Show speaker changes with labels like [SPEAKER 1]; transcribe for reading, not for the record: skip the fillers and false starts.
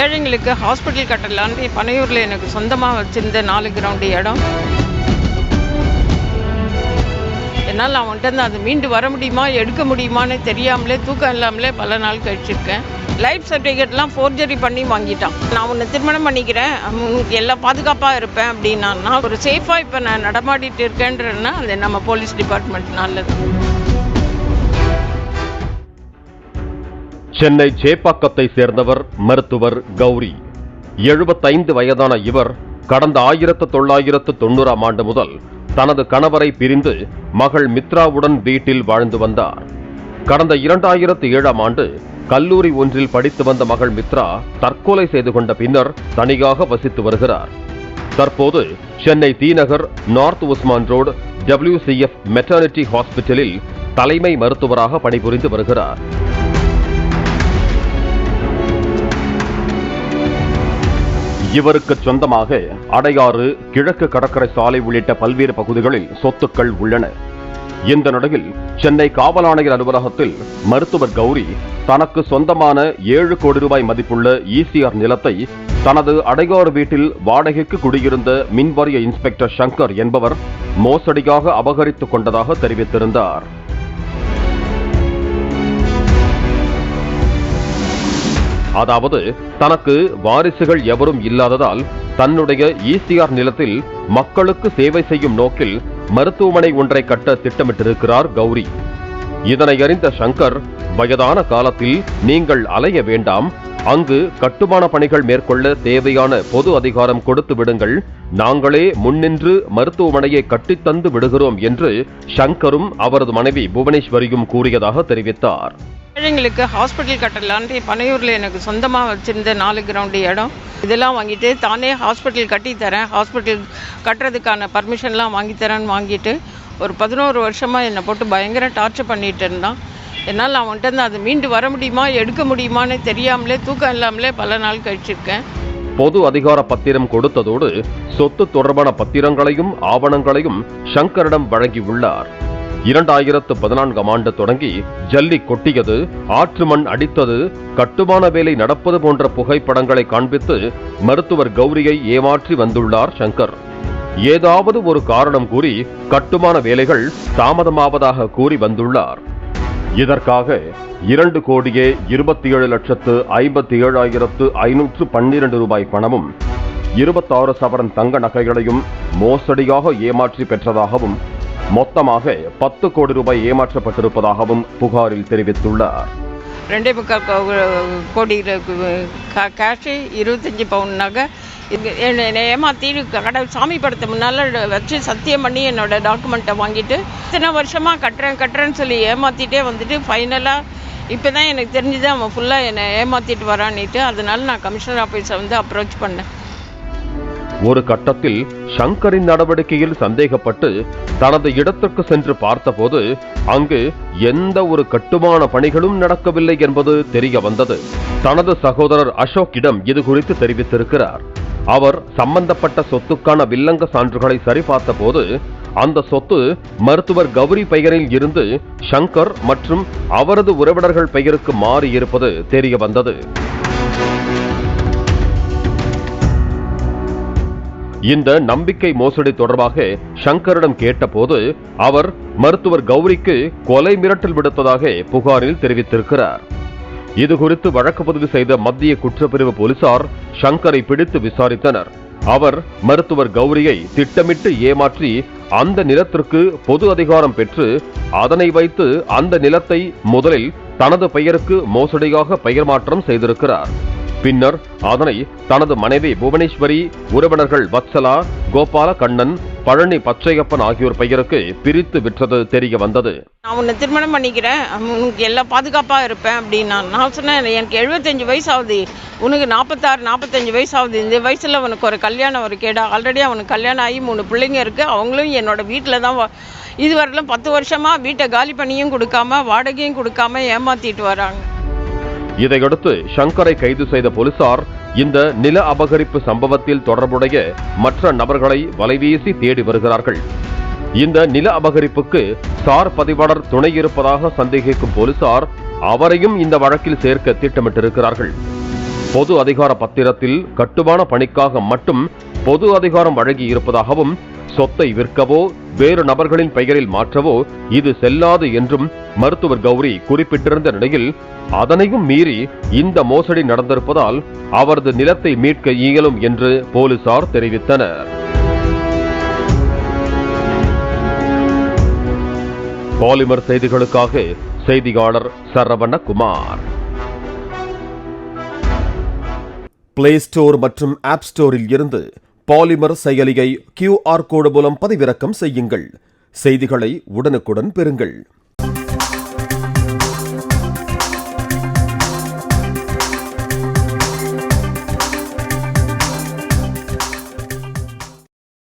[SPEAKER 1] ஏழைங்களுக்கு hospital கட்டலான்னு பனையூரில் எனக்கு சொந்தமாக வச்சுருந்த 4 கிரவுண்டு இடம். என்னால் அவன்கிட்ட அது மீண்டு வர முடியுமா எடுக்க முடியுமான்னு தெரியாமலே தூக்கம் இல்லாமலே பல நாள் கழிச்சிருக்கேன். லைஃப் சர்டிஃபிகேட்லாம் ஃபோர்ஜரி பண்ணி வாங்கிட்டான். நான் உன்னை திருமணம் பண்ணிக்கிறேன், உனக்கு எல்லாம் பாதுகாப்பாக இருப்பேன் அப்படின்னா நான் ஒரு சேஃபாக இப்போ நான் நடமாடிட்டு இருக்கேன்றேன்னா அது நம்ம போலீஸ் டிபார்ட்மெண்ட் நல்லது.
[SPEAKER 2] சென்னை சேப்பாக்கத்தை சேர்ந்தவர் மருத்துவர் கௌரி. 75 வயதான இவர் கடந்த 1990ஆம் ஆண்டு முதல் தனது கணவரை பிரிந்து மகள் மித்ராவுடன் வீட்டில் வாழ்ந்து வந்தார். கடந்த 2007ஆம் ஆண்டு கல்லூரி ஒன்றில் படித்து வந்த மகள் மித்ரா தற்கொலை செய்து கொண்ட பின்னர் தனியாக வசித்து வருகிறார். தற்போது Chennai T. Nagar north Usman road WCF maternity ஹாஸ்பிட்டலில் தலைமை மருத்துவராக பணிபுரிந்து வருகிறார். இவருக்கு சொந்தமாக அடையாறு, கிழக்கு கடற்கரை சாலை உள்ளிட்ட பல்வேறு பகுதிகளில் சொத்துக்கள் உள்ளன. இந்த நிலையில் சென்னை காவல் ஆணையர் அலுவலகத்தில் மருத்துவர் கௌரி தனக்கு சொந்தமான 7 கோடி ரூபாய் மதிப்புள்ள ECR நிலத்தை தனது அடையாறு வீட்டில் வாடகைக்கு குடியிருந்த மின்வாரிய இன்ஸ்பெக்டர் சங்கர் என்பவர் மோசடியாக அபகரித்துக் கொண்டதாக தெரிவித்திருந்தார். அதாவது தனக்கு வாரிசுகள் எவரும் இல்லாததால் தன்னுடைய ECR நிலத்தில் மக்களுக்கு சேவை செய்யும் நோக்கில் மருத்துவமனை ஒன்றை கட்ட திட்டமிட்டிருக்கிறார் கௌரி. இதனை அறிந்த சங்கர், வயதான காலத்தில் நீங்கள் அலைய வேண்டாம், அங்கு கட்டுமான பணிகள் மேற்கொள்ள தேவையான பொது அதிகாரம் கொடுத்து விடுங்கள், நாங்களே முன்னின்று மருத்துவமனையை கட்டித்தந்து விடுகிறோம் என்று சங்கரும் அவரது மனைவி புவனேஸ்வரியும் கூறியதாக தெரிவித்தார்.
[SPEAKER 1] ஏழைங்களுக்கு ஹாஸ்பிட்டல் கட்டலான்னு பனையூரில் எனக்கு சொந்தமாக வச்சுருந்த 4 கிரவுண்டு இடம் இதெல்லாம் வாங்கிட்டு தானே ஹாஸ்பிட்டல் கட்டித்தரேன், ஹாஸ்பிட்டல் கட்டுறதுக்கான பர்மிஷன்லாம் வாங்கித்தரேன்னு வாங்கிட்டு ஒரு 11 வருஷமாக என்னை போட்டு பயங்கர டார்ச்சர் பண்ணிகிட்டு இருந்தான். என்னால் அவன்கிட்ட அது மீண்டு வர முடியுமா எடுக்க முடியுமான்னு தெரியாமலே தூக்கம் இல்லாமலே பல நாள் கழிச்சிருக்கேன்.
[SPEAKER 2] பொது அதிகார பத்திரம் கொடுத்ததோடு சொத்து தொடர்பான பத்திரங்களையும் ஆவணங்களையும் சங்கரிடம் வழங்கியுள்ளார். 2014ஆம் ஆண்டு தொடங்கி ஜல்லி கொட்டியது, ஆற்று மண் அடித்தது, கட்டுமான வேலை நடப்பது போன்ற புகைப்படங்களை காண்பித்து மருத்துவர் கௌரியை ஏமாற்றி வந்துள்ளார் சங்கர். ஏதாவது ஒரு காரணம் கூறி கட்டுமான வேலைகள் தாமதமாவதாக கூறி வந்துள்ளார். இதற்காக 2,27,57,512 ரூபாய் பணமும் 26 சவரன் தங்க நகைகளையும் மோசடியாக ஏமாற்றி பெற்றதாகவும் மொத்தமாக 10 கோடி ரூபாய் ஏமாற்றப்பட்டிருப்பதாகவும் புகாரில் தெரிவித்துள்ளார்.
[SPEAKER 1] 2.25 கோடி கேஷு, 25 பவுன் நகை என்னை ஏமாற்றி கடவுள் சாமி படத்தை முன்னால் வச்சு சத்தியம் பண்ணி என்னோட டாக்குமெண்ட்டை வாங்கிட்டு இத்தனை வருஷமாக கட்டுறேன்னு சொல்லி ஏமாற்றிட்டே வந்துட்டு ஃபைனலாக இப்போ தான் எனக்கு தெரிஞ்சுது அவன் ஃபுல்லாக என்னை ஏமாற்றிட்டு வரான்னுட்டு. அதனால நான் கமிஷனர் ஆஃபீஸை வந்து அப்ரோச் பண்ணேன்.
[SPEAKER 2] ஒரு கட்டத்தில் சங்கரின் நடவடிக்கையில் சந்தேகப்பட்டு தனது இடத்திற்கு சென்று பார்த்தபோது அங்கு எந்த ஒரு கட்டுமான பணிகளும் நடக்கவில்லை என்பது தெரிய வந்தது. தனது சகோதரர் அசோக்கிடம் இது குறித்து தெரிவித்திருக்கிறார். அவர் சம்பந்தப்பட்ட சொத்துக்கான வில்லங்க சான்றுகளை சரிபார்த்த போது அந்த சொத்து மருத்துவர் கௌரி பெயரில் இருந்து சங்கர் மற்றும் அவரது உறவினர்கள் பெயருக்கு மாறி இருப்பது தெரிய வந்தது. இந்த நம்பிக்கை மோசடி தொடர்பாக சங்கரிடம் கேட்டபோது அவர் மருத்துவர் கௌரிக்கு கொலை மிரட்டல் விடுத்ததாக புகாரில் தெரிவித்திருக்கிறார். இதுகுறித்து வழக்கு பதிவு செய்த மத்திய குற்றப்பிரிவு போலீசார் சங்கரை பிடித்து விசாரித்தனர். அவர் மருத்துவர் கௌரியை திட்டமிட்டு ஏமாற்றி அந்த நிலத்திற்கு பொது அதிகாரம் பெற்று அதனை வைத்து அந்த நிலத்தை முதலில் தனது பெயருக்கு மோசடியாக பெயர் மாற்றம் செய்திருக்கிறார். பின்னர் அதனை தனது மனைவி புவனேஸ்வரி, உறவினர்கள் வத்சலா, கோபால கண்ணன், பழனி பச்சையப்பன் ஆகியோர் பெயருக்கு பிரித்து விற்றது தெரிய வந்தது.
[SPEAKER 1] நான் உன்னை திருமணம் பண்ணிக்கிறேன், உனக்கு எல்லாம் பாதுகாப்பாக இருப்பேன் அப்படின்னா நான் சொன்னேன், எனக்கு 75 வயசு ஆகுது, உனக்கு 46-45 வயசு ஆகுது, இந்த வயசில் உனக்கு ஒரு கல்யாணம் ஒரு கேடா? ஆல்ரெடி அவனுக்கு கல்யாணம் ஆகி 3 பிள்ளைங்க இருக்குது, அவங்களும் என்னோட வீட்டில் தான் இதுவரையிலும் 10 வருஷமாக வீட்டை காலி பண்ணியும் கொடுக்காம வாடகையும் கொடுக்காம ஏமாத்திட்டு வராங்க.
[SPEAKER 2] இதையடுத்து சங்கரை கைது செய்த போலீசார் இந்த நில அபகரிப்பு சம்பவத்தில் தொடர்புடைய மற்ற நபர்களை வலைவீசி தேடி வருகிறார்கள். இந்த நில அபகரிப்புக்கு சார் பதிவாளர் துணை இருப்பதாக சந்தேகிக்கும் போலீசார் அவரையும் இந்த வழக்கில் சேர்க்க திட்டமிட்டிருக்கிறார்கள். பொது அதிகார பத்திரத்தில் கட்டுமான பணிக்காக மட்டும் பொது அதிகாரம் வழங்கி இருப்பதாகவும் சொத்தை விற்கவோ வேறு நபர்களின் பெயரில் மாற்றவோ இது செல்லாது என்றும் மருத்துவர் கௌரி குறிப்பிட்டிருந்த நிலையில் அதனையும் மீறி இந்த மோசடி நடந்திருப்பதால் அவரது நிலத்தை மீட்க இயலும் என்று போலீசார் தெரிவித்தனர். பாலிமர் செய்திகளுக்காக செய்தியாளர் சரவணகுமார்.
[SPEAKER 3] பிளே ஸ்டோர் மற்றும் ஆப் ஸ்டோரில் இருந்து பாலிமர் செயலியை QR கோடு மூலம் பதிவிறக்கம் செய்யுங்கள். செய்திகளை உடனுக்குடன் பெறுங்கள்.